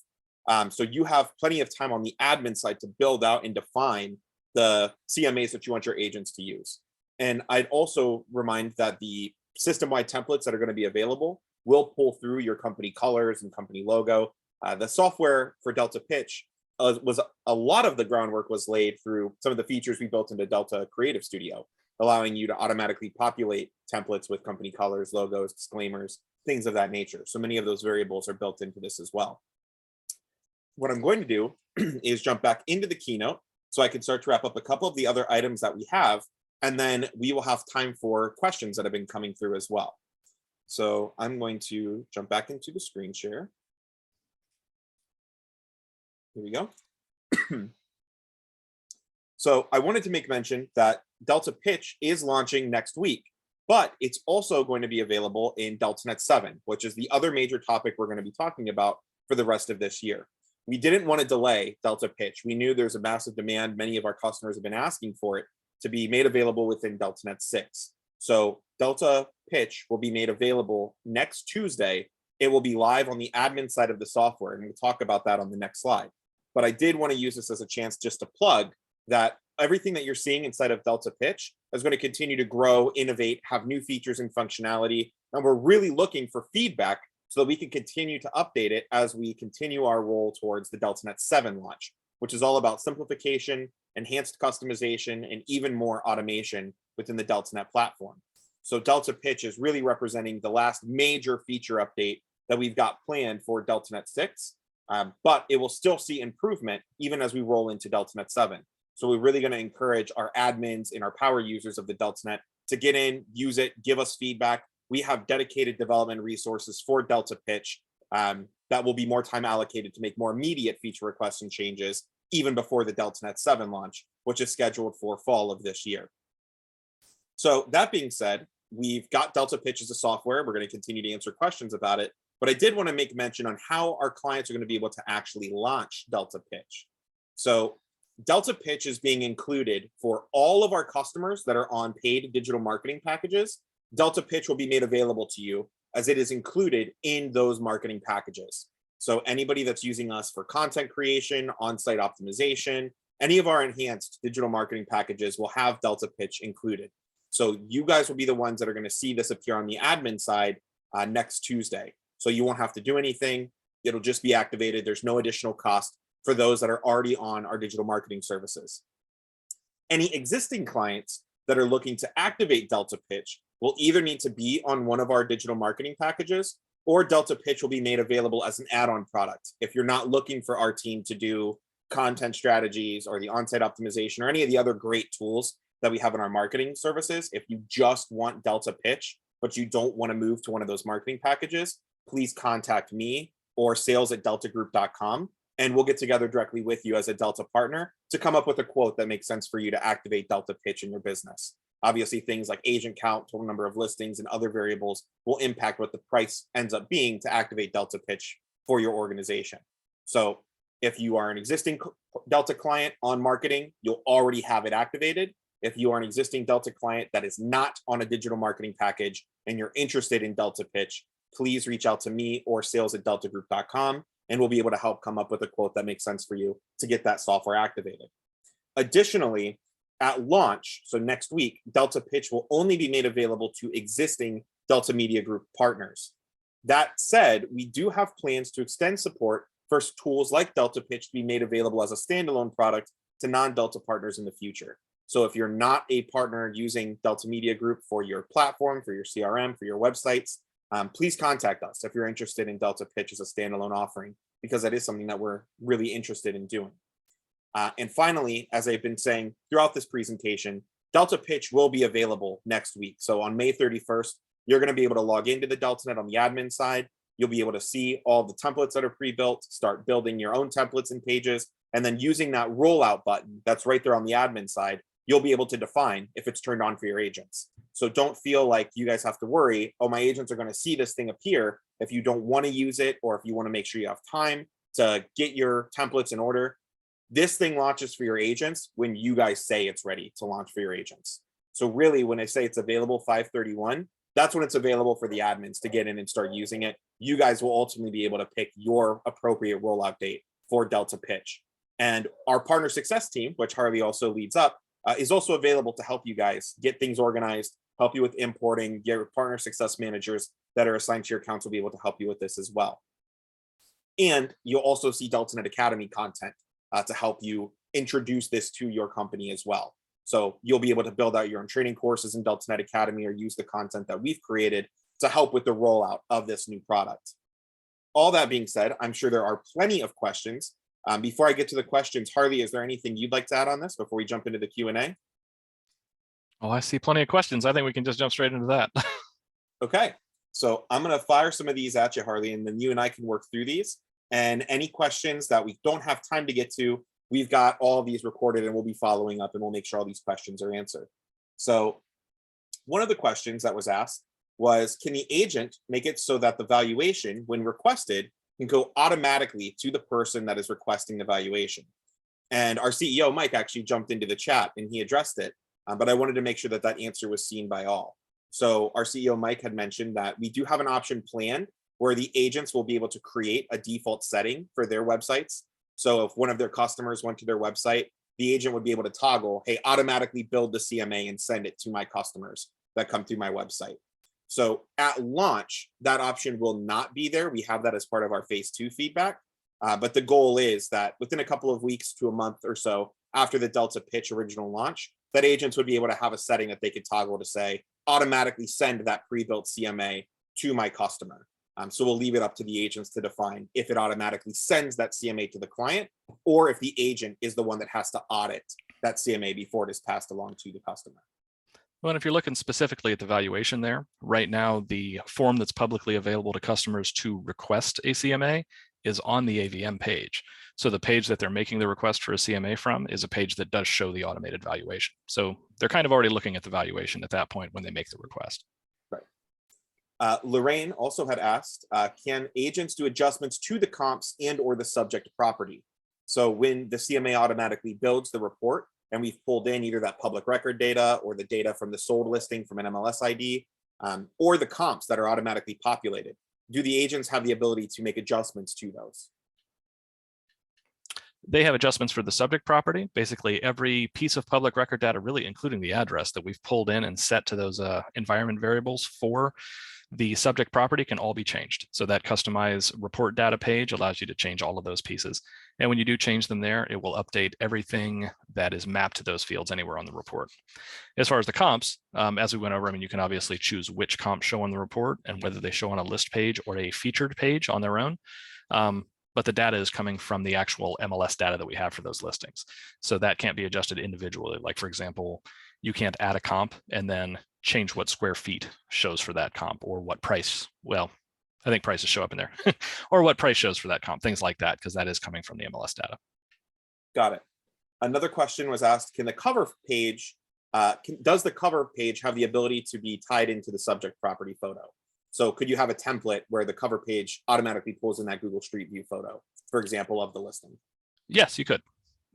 Speaker 1: So you have plenty of time on the admin side to build out and define the CMAs that you want your agents to use. And I'd also remind that the system-wide templates that are going to be available will pull through your company colors and company logo. The software for Delta Pitch was a lot of the groundwork was laid through some of the features we built into Delta Creative Studio, allowing you to automatically populate templates with company colors, logos, disclaimers, things of that nature. So many of those variables are built into this as well. What I'm going to do is jump back into the keynote so I can start to wrap up a couple of the other items that we have, and then we will have time for questions that have been coming through as well. So I'm going to jump back into the screen share. Here we go. So I wanted to make mention that Delta Pitch is launching next week, but it's also going to be available in DELTANET 7, which is the other major topic we're going to be talking about for the rest of this year. We didn't want to delay Delta Pitch. We knew there's a massive demand. Many of our customers have been asking for it to be made available within DELTANET 6. So Delta Pitch will be made available next Tuesday. It will be live on the admin side of the software, and we'll talk about that on the next slide. But I did want to use this as a chance just to plug that everything that you're seeing inside of Delta Pitch is going to continue to grow, innovate, have new features and functionality. And we're really looking for feedback so that we can continue to update it as we continue our roll towards the DELTANET 7 launch, which is all about simplification, enhanced customization, and even more automation within the DELTANET platform. So Delta Pitch is really representing the last major feature update that we've got planned for DELTANET 6. But it will still see improvement even as we roll into DELTANET 7. So we're really going to encourage our admins and our power users of the DELTANET to get in, use it, give us feedback. We have dedicated development resources for Delta Pitch that will be more time allocated to make more immediate feature requests and changes even before the DELTANET 7 launch, which is scheduled for fall of this year. So that being said, we've got Delta Pitch as a software. We're going to continue to answer questions about it. But I did want to make mention on how our clients are going to be able to actually launch Delta Pitch. So Delta Pitch is being included for all of our customers that are on paid digital marketing packages. Delta Pitch will be made available to you as it is included in those marketing packages. So anybody that's using us for content creation, on-site optimization, any of our enhanced digital marketing packages will have Delta Pitch included. So you guys will be the ones that are going to see this appear on the admin side next Tuesday. So you won't have to do anything. It'll just be activated. There's no additional cost for those that are already on our digital marketing services. Any existing clients that are looking to activate Delta Pitch will either need to be on one of our digital marketing packages, or Delta Pitch will be made available as an add-on product. If you're not looking for our team to do content strategies or the on-site optimization or any of the other great tools that we have in our marketing services, if you just want Delta Pitch, but you don't want to move to one of those marketing packages, please contact me or sales@deltagroup.com, and we'll get together directly with you as a Delta partner to come up with a quote that makes sense for you to activate Delta Pitch in your business. Obviously, things like agent count, total number of listings, and other variables will impact what the price ends up being to activate Delta Pitch for your organization. So if you are an existing Delta client on marketing, you'll already have it activated. If you are an existing Delta client that is not on a digital marketing package and you're interested in Delta Pitch, please reach out to me or sales@deltagroup.com, and we'll be able to help come up with a quote that makes sense for you to get that software activated. Additionally, at launch, so next week, Delta Pitch will only be made available to existing Delta Media Group partners. That said, we do have plans to extend support for tools like Delta Pitch to be made available as a standalone product to non-Delta partners in the future. So if you're not a partner using Delta Media Group for your platform, for your CRM, for your websites, please contact us if you're interested in Delta Pitch as a standalone offering, because that is something that we're really interested in doing. And finally, as I've been saying throughout this presentation, Delta Pitch will be available next week. So on May 31st, you're going to be able to log into the DELTANET on the admin side. You'll be able to see all the templates that are pre-built, start building your own templates and pages, and then using that rollout button that's right there on the admin side, you'll be able to define if it's turned on for your agents. So don't feel like you guys have to worry, oh, my agents are going to see this thing appear if you don't want to use it, or if you want to make sure you have time to get your templates in order. This thing launches for your agents when you guys say it's ready to launch for your agents. So really, when I say it's available 5/31, that's when it's available for the admins to get in and start using it. You guys will ultimately be able to pick your appropriate rollout date for Delta Pitch. And our partner success team, which Harley also leads up, is also available to help you guys get things organized, help you with importing. Your partner success managers that are assigned to your accounts will be able to help you with this as well. And you'll also see DELTANET Academy content to help you introduce this to your company as well. So you'll be able to build out your own training courses in DELTANET Academy or use the content that we've created to help with the rollout of this new product. All that being said, I'm sure there are plenty of questions. Before I get to the questions, Harley, is there anything you'd like to add on this before we jump into the Q&A?
Speaker 2: Oh, I see plenty of questions. I think we can just jump straight into that.
Speaker 1: Okay, so I'm going to fire some of these at you, Harley, and then you and I can work through these. And any questions that we don't have time to get to, we've got all of these recorded and we'll be following up and we'll make sure all these questions are answered. So one of the questions that was asked was, can the agent make it so that the valuation, when requested, can go automatically to the person that is requesting the valuation? And our CEO, Mike, actually jumped into the chat and he addressed it, but I wanted to make sure that that answer was seen by all. So our CEO, Mike, had mentioned that we do have an option planned where the agents will be able to create a default setting for their websites. So if one of their customers went to their website, the agent would be able to toggle, hey, automatically build the CMA and send it to my customers that come through my website. So at launch, that option will not be there. We have that as part of our phase 2 feedback. But the goal is that within a couple of weeks to a month or so after the Delta Pitch original launch, that agents would be able to have a setting that they could toggle to say, automatically send that pre-built CMA to my customer. So we'll leave it up to the agents to define if it automatically sends that CMA to the client, or if the agent is the one that has to audit that CMA before it is passed along to the customer.
Speaker 2: Well, and if you're looking specifically at the valuation there, right now, the form that's publicly available to customers to request a CMA is on the AVM page. So the page that they're making the request for a CMA from is a page that does show the automated valuation. So they're kind of already looking at the valuation at that point when they make the request.
Speaker 1: Right. Lorraine also had asked, can agents do adjustments to the comps and or the subject property? So when the CMA automatically builds the report and we've pulled in either that public record data or the data from the sold listing from an MLS ID or the comps that are automatically populated, do the agents have the ability to make adjustments to those?
Speaker 2: They have adjustments for the subject property. Basically, every piece of public record data, really including the address that we've pulled in and set to those environment variables for the subject property, can all be changed. So that customize report data page allows you to change all of those pieces. And when you do change them there, it will update everything that is mapped to those fields anywhere on the report. As far as the comps, as we went over, I mean, you can obviously choose which comps show on the report and whether they show on a list page or a featured page on their own. But the data is coming from the actual MLS data that we have for those listings. So that can't be adjusted individually. Like, for example, you can't add a comp and then change what square feet shows for that comp, or what price. Well, I think prices show up in there, or what price shows for that comp, things like that, because that is coming from the MLS data.
Speaker 1: Got it. Another question was asked, can the cover page, does the cover page have the ability to be tied into the subject property photo? So could you have a template where the cover page automatically pulls in that Google Street View photo, for example, of the listing?
Speaker 2: Yes, you could.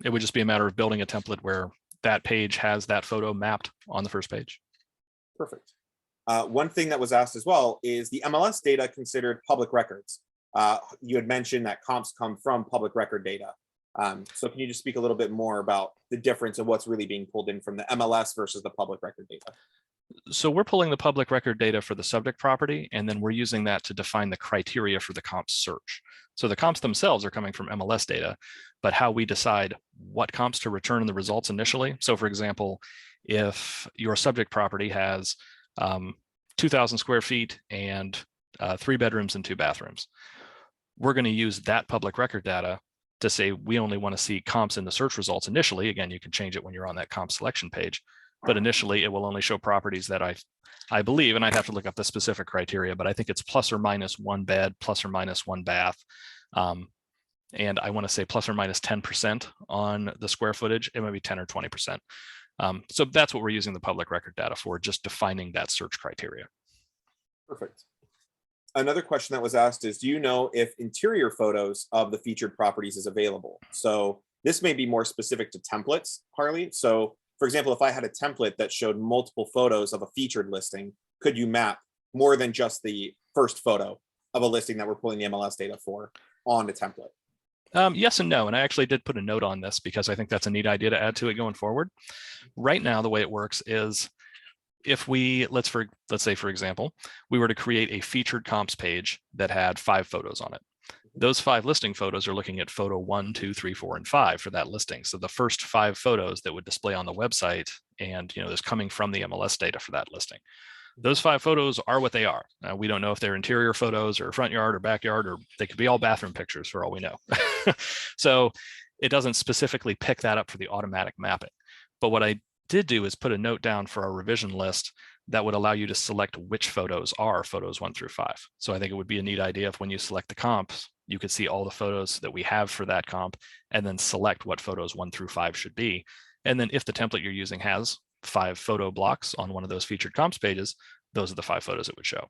Speaker 2: It would just be a matter of building a template where that page has that photo mapped on the first page. Perfect.
Speaker 1: One thing that was asked as well is the MLS data considered public records? You had mentioned that comps come from public record data. So can you just speak a little bit more about the difference of what's really being pulled in from the MLS versus the public record data?
Speaker 2: So we're pulling the public record data for the subject property, and then we're using that to define the criteria for the comps search. So the comps themselves are coming from MLS data, but how we decide what comps to return in the results initially. So for example, if your subject property has 2,000 square feet and 3 bedrooms and 2 bathrooms, we're going to use that public record data to say we only want to see comps in the search results initially. Again, you can change it when you're on that comp selection page, but initially it will only show properties that I believe, and I'd have to look up the specific criteria, but I think it's plus or minus 1 bed, plus or minus 1 bath. And I want to say plus or minus 10% on the square footage. It might be 10 or 20%. So that's what we're using the public record data for, just defining that search criteria.
Speaker 1: Perfect. Another question that was asked is, do you know if interior photos of the featured properties is available? So this may be more specific to templates, Harley. So for example, if I had a template that showed multiple photos of a featured listing, could you map more than just the first photo of a listing that we're pulling the MLS data for on the template?
Speaker 2: Yes and no. And I actually did put a note on this because I think that's a neat idea to add to it going forward. Right now, the way it works is if we, let's say, for example, we were to create a featured comps page that had 5 photos on it. Those 5 listing photos are looking at photo 1, 2, 3, 4, and 5 for that listing. So the first 5 photos that would display on the website, and is coming from the MLS data for that listing. Those 5 photos are what they are. We don't know if they're interior photos or front yard or backyard, or they could be all bathroom pictures for all we know. So it doesn't specifically pick that up for the automatic mapping. But what I did do is put a note down for our revision list that would allow you to select which photos are photos 1 through 5. So I think it would be a neat idea if when you select the comps, you could see all the photos that we have for that comp and then select what photos 1 through 5 should be. And then if the template you're using has 5 photo blocks on one of those featured comps pages, those are the 5 photos it would show.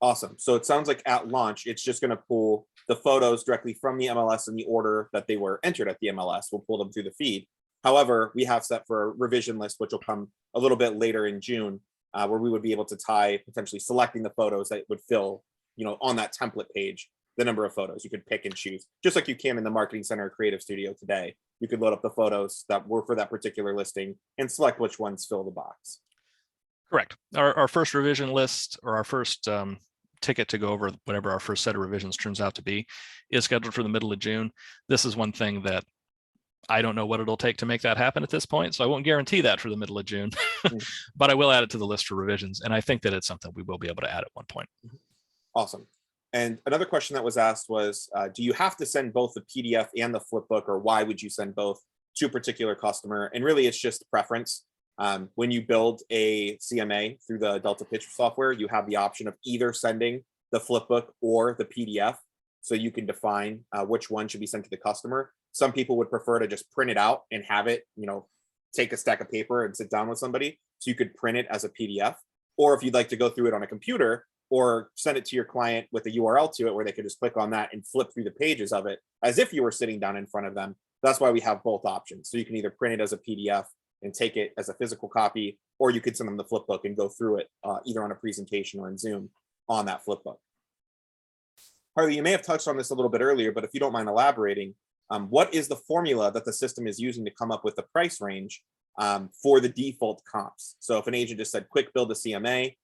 Speaker 1: Awesome. So it sounds like at launch, it's just going to pull the photos directly from the MLS in the order that they were entered at the MLS. We'll pull them through the feed. However, we have set for a revision list, which will come a little bit later in June, where we would be able to tie potentially selecting the photos that would fill, on that template page, the number of photos you could pick and choose, just like you can in the Marketing Center or Creative Studio today. You could load up the photos that were for that particular listing and select which ones fill the box.
Speaker 2: Correct. Our first revision list, or our first ticket to go over whatever our first set of revisions turns out to be, is scheduled for the middle of June. This is one thing that I don't know what it'll take to make that happen at this point, so I won't guarantee that for the middle of June, but I will add it to the list for revisions, and I think that it's something we will be able to add at one point.
Speaker 1: Awesome. And another question that was asked was, do you have to send both the PDF and the flipbook, or why would you send both to a particular customer? And really, it's just preference. When you build a CMA through the Delta Pitch software, you have the option of either sending the flipbook or the PDF, so you can define which one should be sent to the customer. Some people would prefer to just print it out and have it, take a stack of paper and sit down with somebody, so you could print it as a PDF. Or if you'd like to go through it on a computer, or send it to your client with a URL to it where they could just click on that and flip through the pages of it as if you were sitting down in front of them. That's why we have both options. So you can either print it as a PDF and take it as a physical copy, or you could send them the flipbook and go through it either on a presentation or in Zoom on that flipbook. Harley, you may have touched on this a little bit earlier, but if you don't mind elaborating, what is the formula that the system is using to come up with the price range for the default comps? So if an agent just said quick build a CMA,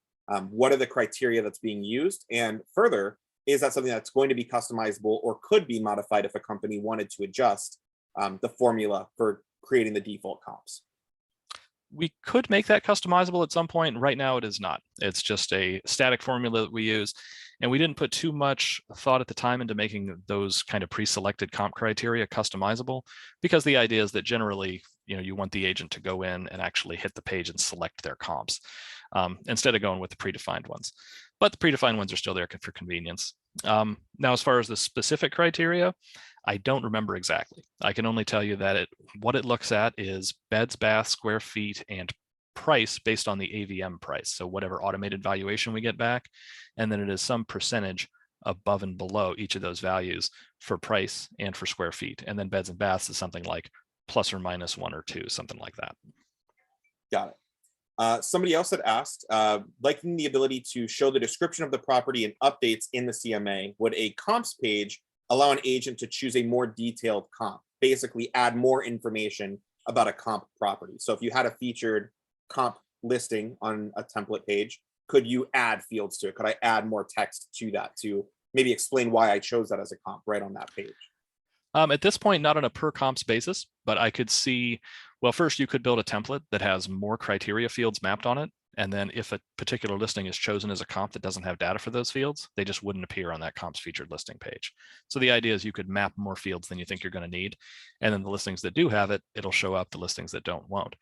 Speaker 1: what are the criteria that's being used? And further, is that something that's going to be customizable or could be modified if a company wanted to adjust the formula for creating the default comps?
Speaker 2: We could make that customizable at some point. Right now, it is not. It's just a static formula that we use. And we didn't put too much thought at the time into making those kind of pre-selected comp criteria customizable, because the idea is that generally, you want the agent to go in and actually hit the page and select their comps instead of going with the predefined ones. But the predefined ones are still there for convenience. Now, as far as the specific criteria, I don't remember exactly. I can only tell you that what it looks at is beds, baths, square feet, and price based on the AVM price. So whatever automated valuation we get back, and then it is some percentage above and below each of those values for price and for square feet. And then beds and baths is something like plus or minus 1 or 2, something like that.
Speaker 1: Got it. Somebody else had asked, liking the ability to show the description of the property and updates in the CMA, would a comps page allow an agent to choose a more detailed comp, basically add more information about a comp property? So if you had a featured comp listing on a template page, could you add fields to it? Could I add more text to that to maybe explain why I chose that as a comp right on that page?
Speaker 2: At this point, not on a per comps basis, but I could see, well, first you could build a template that has more criteria fields mapped on it. And then if a particular listing is chosen as a comp that doesn't have data for those fields, they just wouldn't appear on that comps featured listing page. So the idea is you could map more fields than you think you're going to need. And then the listings that do have it, it'll show up. The listings that don't won't.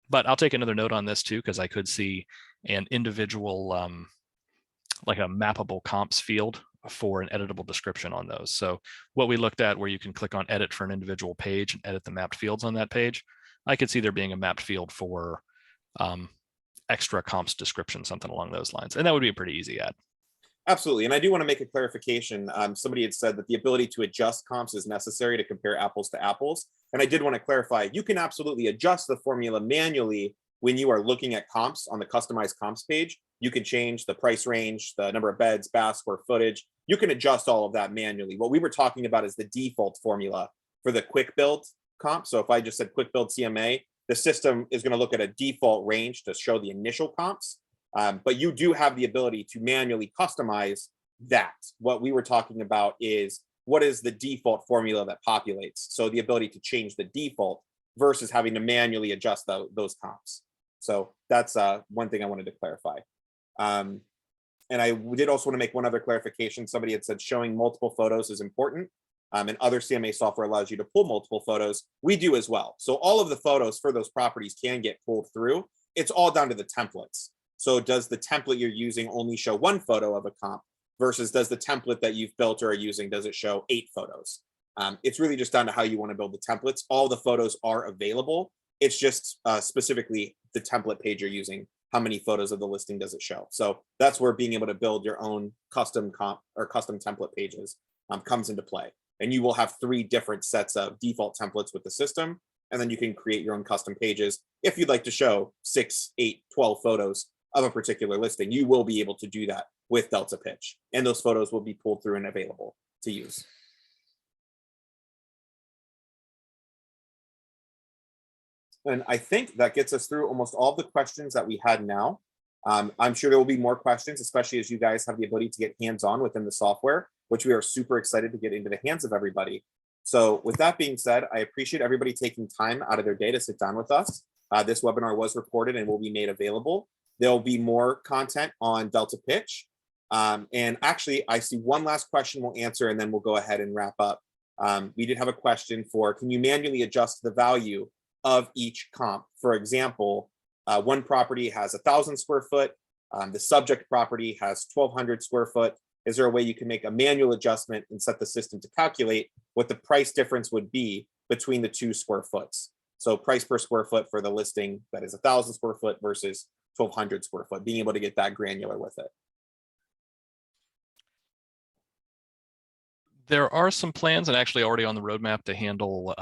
Speaker 2: But I'll take another note on this too, because I could see an individual, like a mappable comps field for an editable description on those. So what we looked at, where you can click on edit for an individual page and edit the mapped fields on that page, I could see there being a mapped field for extra comps description, something along those lines. And that would be a pretty easy add.
Speaker 1: Absolutely. And I do want to make a clarification. Somebody had said that the ability to adjust comps is necessary to compare apples to apples. And I did want to clarify, you can absolutely adjust the formula manually when you are looking at comps on the customized comps page. You can change the price range, the number of beds, baths, square footage. You can adjust all of that manually. What we were talking about is the default formula for the quick build comp. So if I just said quick build CMA, the system is going to look at a default range to show the initial comps. But you do have the ability to manually customize that. What we were talking about is what is the default formula that populates. So the ability to change the default versus having to manually adjust those comps. So that's one thing I wanted to clarify. And I did also want to make one other clarification. Somebody had said showing multiple photos is important. And other CMA software allows you to pull multiple photos. We do as well. So all of the photos for those properties can get pulled through. It's all down to the templates. So does the template you're using only show one photo of a comp versus does the template that you've built or are using, does it show 8 photos? It's really just down to how you want to build the templates. All the photos are available. It's just specifically the template page you're using. How many photos of the listing does it show? So that's where being able to build your own custom comp or custom template pages comes into play. And you will have 3 different sets of default templates with the system. And then you can create your own custom pages. If you'd like to show 6, 8, 12 photos of a particular listing, you will be able to do that with Delta Pitch. And those photos will be pulled through and available to use. And I think that gets us through almost all the questions that we had now. I'm sure there will be more questions, especially as you guys have the ability to get hands-on within the software, which we are super excited to get into the hands of everybody. So with that being said, I appreciate everybody taking time out of their day to sit down with us. This webinar was recorded and will be made available. There'll be more content on Delta Pitch. And actually, I see one last question we'll answer, and then we'll go ahead and wrap up. We did have a question for, can you manually adjust the value of each comp? For example, one property has 1,000 square foot. The subject property has 1,200 square foot. Is there a way you can make a manual adjustment and set the system to calculate what the price difference would be between the 2 square foots? So price per square foot for the listing that is 1,000 square foot versus 1,200 square foot, being able to get that granular with it.
Speaker 2: There are some plans and actually already on the roadmap to handle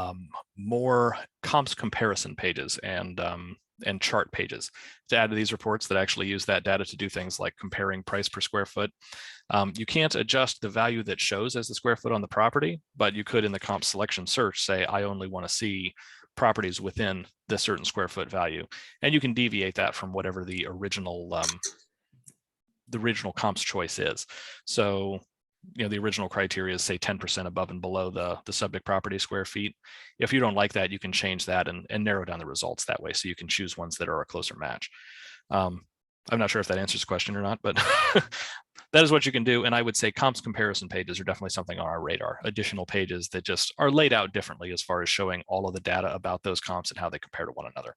Speaker 2: more comps comparison pages. And and chart pages to add to these reports that actually use that data to do things like comparing price per square foot. You can't adjust the value that shows as the square foot on the property, but you could in the comp selection search say, I only want to see properties within this certain square foot value. And you can deviate that from whatever the original comps choice is. So, the original criteria is say 10% above and below the subject property square feet. If you don't like that, you can change that and narrow down the results that way. So you can choose ones that are a closer match. I'm not sure if that answers the question or not, but that is what you can do. And I would say comps comparison pages are definitely something on our radar. Additional pages that just are laid out differently as far as showing all of the data about those comps and how they compare to one another.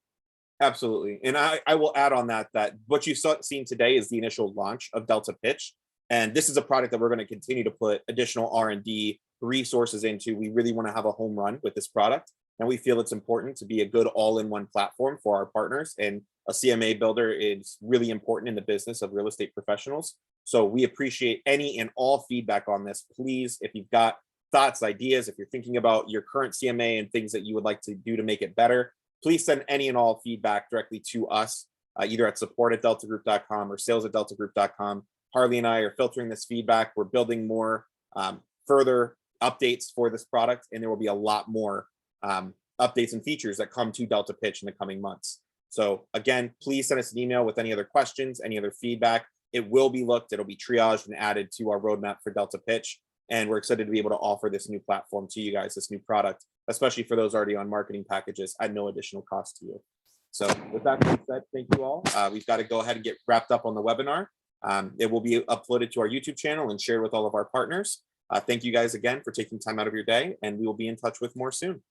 Speaker 1: Absolutely. And I will add on that what you've seen today is the initial launch of Delta Pitch. And this is a product that we're going to continue to put additional R&D resources into. We really want to have a home run with this product. And we feel it's important to be a good all-in-one platform for our partners. And a CMA builder is really important in the business of real estate professionals. So we appreciate any and all feedback on this. Please, if you've got thoughts, ideas, if you're thinking about your current CMA and things that you would like to do to make it better, please send any and all feedback directly to us, either at support@deltagroup.com or sales@deltagroup.com. Harley and I are filtering this feedback. We're building more further updates for this product, and there will be a lot more updates and features that come to Delta Pitch in the coming months. So again, please send us an email with any other questions, any other feedback. It will be looked, it'll be triaged and added to our roadmap for Delta Pitch. And we're excited to be able to offer this new platform to you guys, this new product, especially for those already on marketing packages at no additional cost to you. So with that being said, thank you all. We've got to go ahead and get wrapped up on the webinar. It will be uploaded to our YouTube channel and shared with all of our partners. Thank you guys again for taking time out of your day, and we will be in touch with more soon.